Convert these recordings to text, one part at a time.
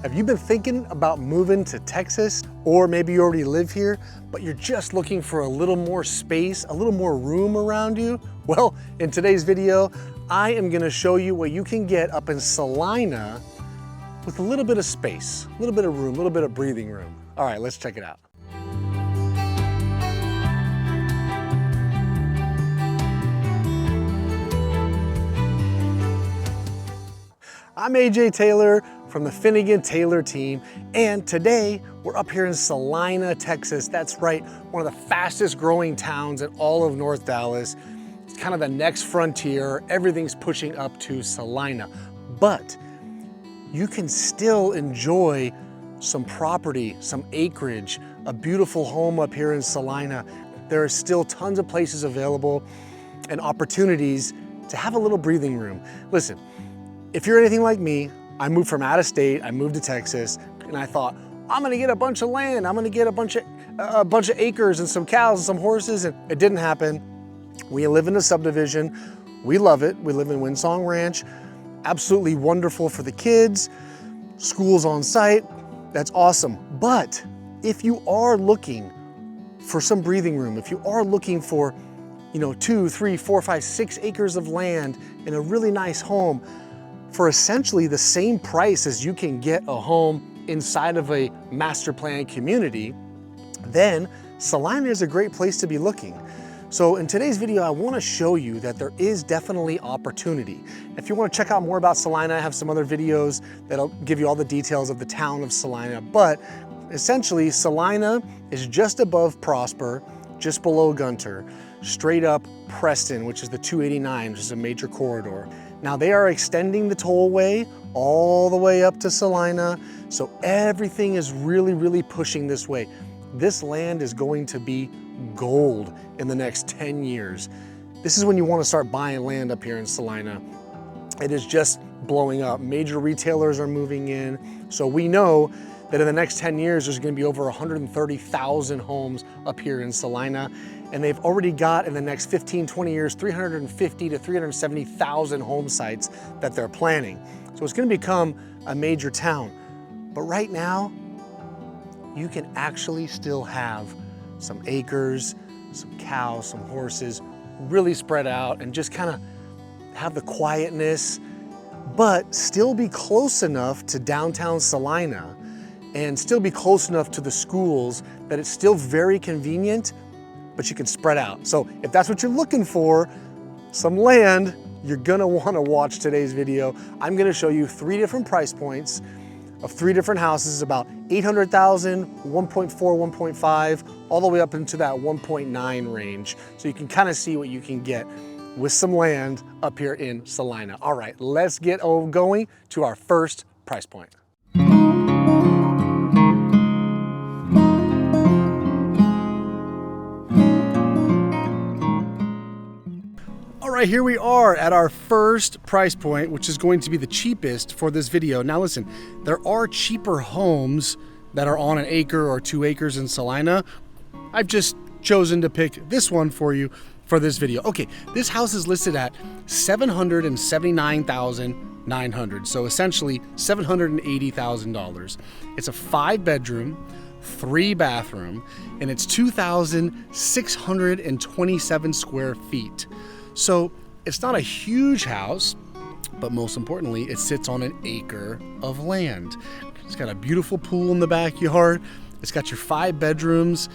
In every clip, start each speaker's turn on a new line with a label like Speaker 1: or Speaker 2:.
Speaker 1: Have you been thinking about moving to Texas? Or maybe you already live here, but you're just looking for a little more space, a little more room around you? Well, in today's video, I am gonna show you what you can get up in Celina with a little bit of space, a little bit of room, a little bit of breathing room. All right, let's check it out. I'm AJ Taylor from the Finnigan Taylor team, and today we're up here in Celina, Texas. That's right, one of the fastest growing towns in all of North Dallas. It's kind of the next frontier. Everything's pushing up to Celina, but you can still enjoy some property, some acreage, a beautiful home up here in Celina. There are still tons of places available and opportunities to have a little breathing room. Listen, if you're anything like me, I moved from out of state, I moved to Texas, and I thought, I'm gonna get a bunch of land, I'm gonna get a bunch of acres and some cows and some horses, and it didn't happen. We live in a subdivision, we love it. We live in Windsong Ranch, absolutely wonderful for the kids, schools on site, that's awesome. But if you are looking for some breathing room, if you are looking for, 2, 3, 4, 5, 6 acres of land in a really nice home, for essentially the same price as you can get a home inside of a master plan community, then Celina is a great place to be looking. So in today's video, I want to show you that there is definitely opportunity. If you want to check out more about Celina, I have some other videos that'll give you all the details of the town of Celina, but essentially Celina is just above Prosper, just below Gunter, straight up Preston, which is the 289, which is a major corridor. Now they are extending the tollway all the way up to Celina, so everything is really pushing this way. This land is going to be gold in the next 10 years. This is when you want to start buying land up here in Celina. It is just blowing up. Major retailers are moving in, so we know that in the next 10 years, there's gonna be over 130,000 homes up here in Celina. And they've already got, in the next 15, 20 years, 350 to 370,000 home sites that they're planning. So it's gonna become a major town. But right now, you can actually still have some acres, some cows, some horses, really spread out and just kind of have the quietness, but still be close enough to downtown Celina and still be close enough to the schools that it's still very convenient, but you can spread out. So if that's what you're looking for, some land, you're gonna wanna watch today's video. I'm gonna show you 3 different price points of 3 different houses, about 800,000, 1.4, 1.5, all the way up into that 1.9 range. So you can kind of see what you can get with some land up here in Celina. All right, let's get going to our first price point. All right, here we are at our first price point, which is going to be the cheapest for this video. Now listen, there are cheaper homes that are on an acre or 2 acres in Celina. I've just chosen to pick this one for you for this video. Okay, this house is listed at $779,900, so essentially $780,000. It's a 5-bedroom, 3-bathroom, and it's 2,627 square feet. So it's not a huge house, but most importantly, it sits on an acre of land. It's got a beautiful pool in the backyard. It's got your 5 bedrooms.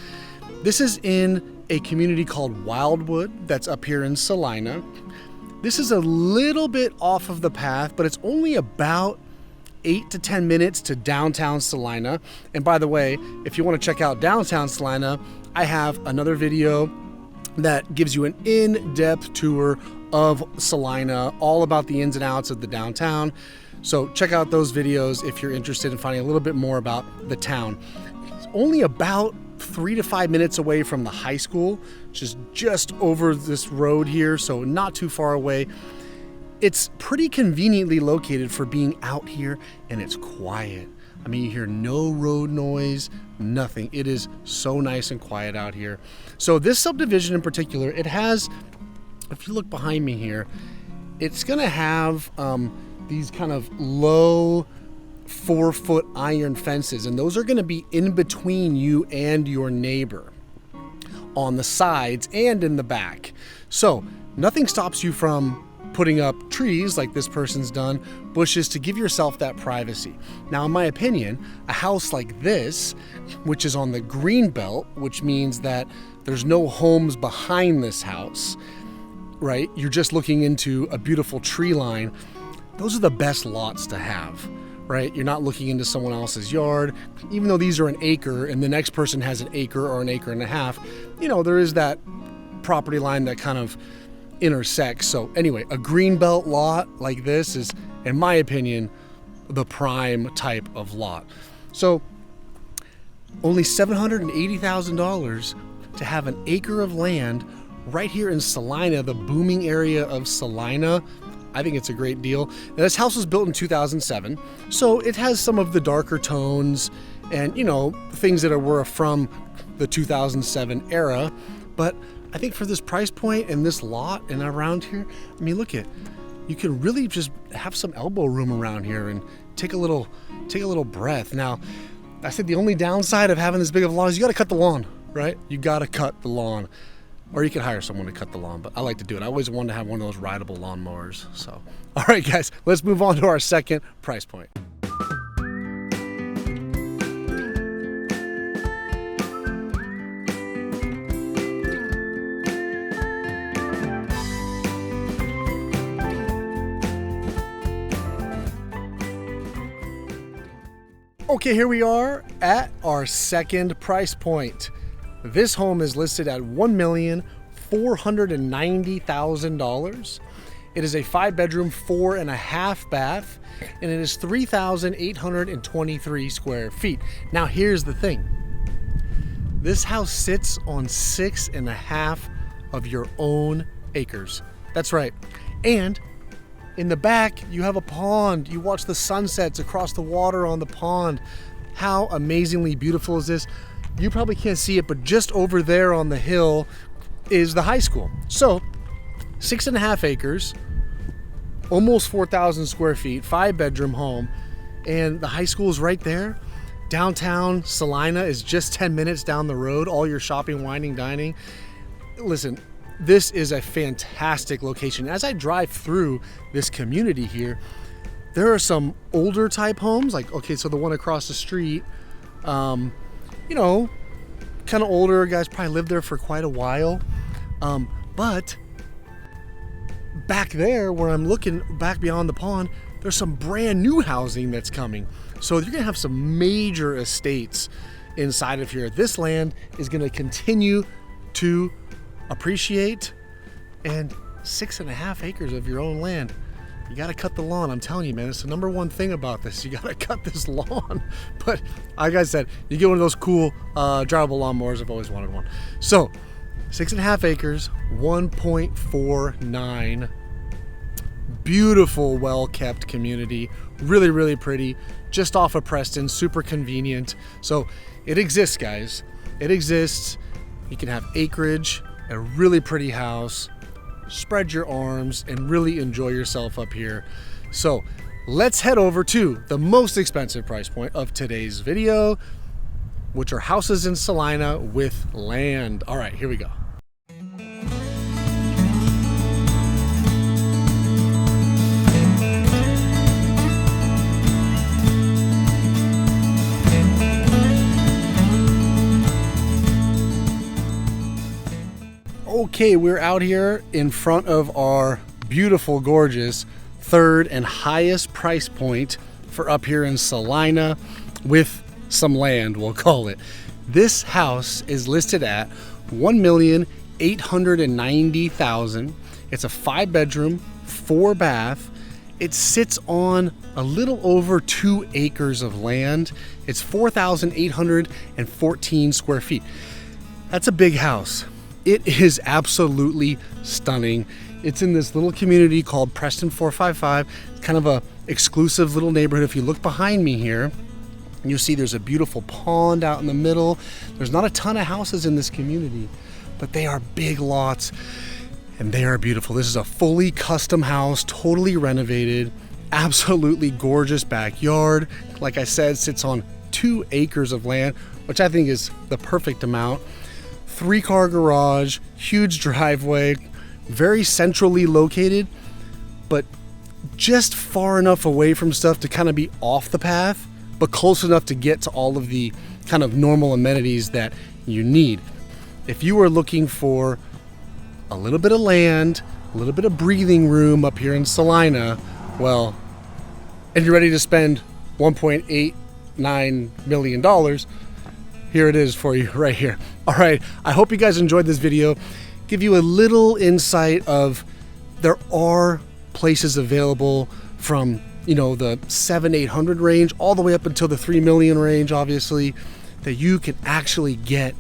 Speaker 1: This is in a community called Wildwood that's up here in Celina. This is a little bit off of the path, but it's only about 8 to 10 minutes to downtown Celina. And by the way, if you want to check out downtown Celina, I have another video that gives you an in-depth tour of Celina, all about the ins and outs of the downtown. So check out those videos if you're interested in finding a little bit more about the town. It's only about 3 to 5 minutes away from the high school, which is just over this road here, so not too far away. It's pretty conveniently located for being out here, and it's quiet. I mean, you hear no road noise, nothing. It is so nice and quiet out here. So this subdivision in particular, it has, if you look behind me here, it's gonna have these kind of low 4-foot iron fences, and those are going to be in between you and your neighbor on the sides and in the back. So nothing stops you from putting up trees like this person's done, bushes, to give yourself that privacy. Now, in my opinion, a house like this, which is on the green belt, which means that there's no homes behind this house, right? You're just looking into a beautiful tree line. Those are the best lots to have, right? You're not looking into someone else's yard. Even though these are an acre and the next person has an acre or an acre and a half, you know, there is that property line that kind of intersects. So anyway, a greenbelt lot like this is, in my opinion, the prime type of lot. So only $780,000 to have an acre of land right here in Celina, the booming area of Celina. I think it's a great deal. Now, this house was built in 2007, so it has some of the darker tones and, you know, things that were from the 2007 era. But I think for this price point and this lot and around here, I mean, look at, you can really just have some elbow room around here and take a little breath. Now, I said the only downside of having this big of a lot is you got to cut the lawn, right? You got to cut the lawn, or you can hire someone to cut the lawn, but I like to do it. I always wanted to have one of those rideable lawnmowers. So, all right, guys, let's move on to our second price point. Okay, here we are at our second price point. This home is listed at $1,490,000. It is a 5-bedroom, 4.5 bath, and it is 3,823 square feet. Now, here's the thing. This house sits on 6.5 of your own acres. That's right. And in the back, you have a pond. You watch the sunsets across the water on the pond. How amazingly beautiful is this? You probably can't see it, but just over there on the hill is the high school. So 6.5 acres, almost 4,000 square feet, 5-bedroom home, and the high school is right there. Downtown Celina is just 10 minutes down the road. All your shopping, wining, dining. Listen, this is a fantastic location. As I drive through this community here, there are some older type homes, like, okay, so the one across the street, you know, kind of older guys, probably lived there for quite a while. But back there where I'm looking back beyond the pond, there's some brand new housing that's coming. So you're gonna have some major estates inside of here. This land is gonna continue to appreciate, and 6.5 acres of your own land. You got to cut the lawn. I'm telling you, man, it's the number one thing about this. You got to cut this lawn. But like I said, you get one of those cool drivable lawnmowers. I've always wanted one. So 6.5 acres, 1.49. Beautiful, well-kept community. Really, really pretty. Just off of Preston, super convenient. So it exists, guys. It exists. You can have acreage, a really pretty house, spread your arms, and really enjoy yourself up here. So let's head over to the most expensive price point of today's video, which are houses in Celina with land. All right, here we go. Okay, we're out here in front of our beautiful, gorgeous third and highest price point for up here in Celina with some land, we'll call it. This house is listed at $1,890,000. It's a 5-bedroom, 4-bath. It sits on a little over 2 acres of land. It's 4,814 square feet. That's a big house. It is absolutely stunning. It's in this little community called Preston 455. It's kind of a exclusive little neighborhood. If you look behind me here, you'll see there's a beautiful pond out in the middle. There's not a ton of houses in this community, but they are big lots and they are beautiful. This is a fully custom house, totally renovated. absolutely gorgeous backyard. Like I said, sits on 2 acres of land, which I think is the perfect amount. 3-car garage, huge driveway, very centrally located, but just far enough away from stuff to kind of be off the path, but close enough to get to all of the kind of normal amenities that you need. If you are looking for a little bit of land, a little bit of breathing room up here in Celina, well, and you're ready to spend $1.89 million, here it is for you right here. All right, I hope you guys enjoyed this video. Give you a little insight of there are places available from, you know, the 700-800 range all the way up until the 3 million range, obviously, that you can actually get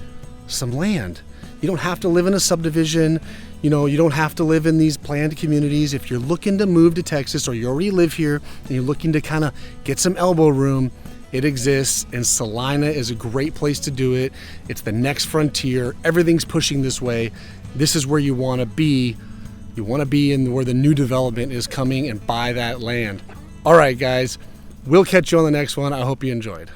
Speaker 1: some land. You don't have to live in a subdivision. You know, you don't have to live in these planned communities. If you're looking to move to Texas, or you already live here and you're looking to kind of get some elbow room, it exists, and Celina is a great place to do it. It's the next frontier. Everything's pushing this way. This is where you want to be. You want to be in where the new development is coming and buy that land. All right, guys, we'll catch you on the next one. I hope you enjoyed.